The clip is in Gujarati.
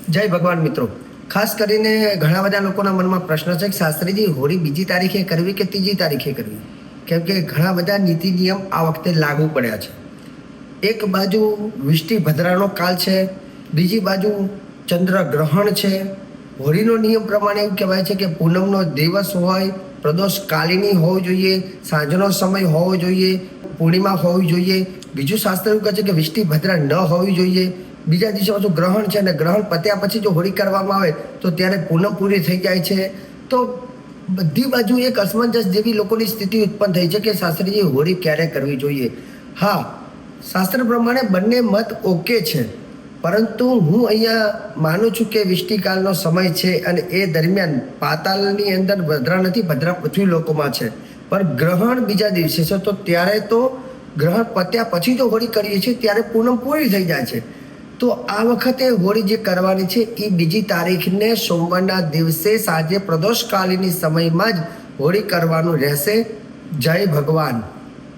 જય ભગવાન મિત્રો, ખાસ કરીને ઘણા બધા લોકોના મનમાં પ્રશ્ન છે કે શાસ્ત્રીજી હોળી બીજી તારીખે કરવી કે ત્રીજી તારીખે કરવી, કેમ કે ઘણા બધા નીતિ નિયમ આ વખતે લાગુ પડ્યા છે. એક બાજુ વિષ્ટિ ભદ્રાનો કાળ છે, બીજી બાજુ ચંદ્રગ્રહણ છે. હોળીનો નિયમ પ્રમાણે એવું કહેવાય છે કે પૂનમનો દિવસ હોય, પ્રદોષ કાલિની હોવો જોઈએ, સાંજનો સમય હોવો જોઈએ, પૂર્ણિમા હોવી જોઈએ. બીજું શાસ્ત્ર એવું કહે છે કે વિષ્ટિ ભદ્રા ન હોવી જોઈએ. બીજા દિવસે પાછું ગ્રહણ છે અને ગ્રહણ પત્યા પછી જો હોળી કરવામાં આવે તો ત્યારે પૂનમ પૂરી થઈ જાય છે. તો બધી બાજુ એક અસમંજસ જેવી લોકોની સ્થિતિ ઉત્પન્ન થઈ છે કે શાસ્ત્રીજી હોળી ક્યારે કરવી જોઈએ. હા, શાસ્ત્ર પ્રમાણે બંને મત ઓકે છે, પરંતુ હું અહીંયા માનું છું કે વિષ્ટિકાળનો સમય છે અને એ દરમિયાન પાતાલની અંદર ભદ્રા નથી, ભદ્રા પૃથ્વી લોકોમાં છે. પણ ગ્રહણ બીજા દિવસે છે, તો ત્યારે તો ગ્રહણ પત્યા પછી જો હોળી કરીએ છીએ ત્યારે પૂનમ પૂરી થઈ જાય છે. તો આ વખતે હોળી જે કરવાની છે એ બીજી તારીખને સોમવારના દિવસે સાંજે પ્રદોષકાલીની સમયમાં જ હોળી કરવાનું રહેશે. જય ભગવાન.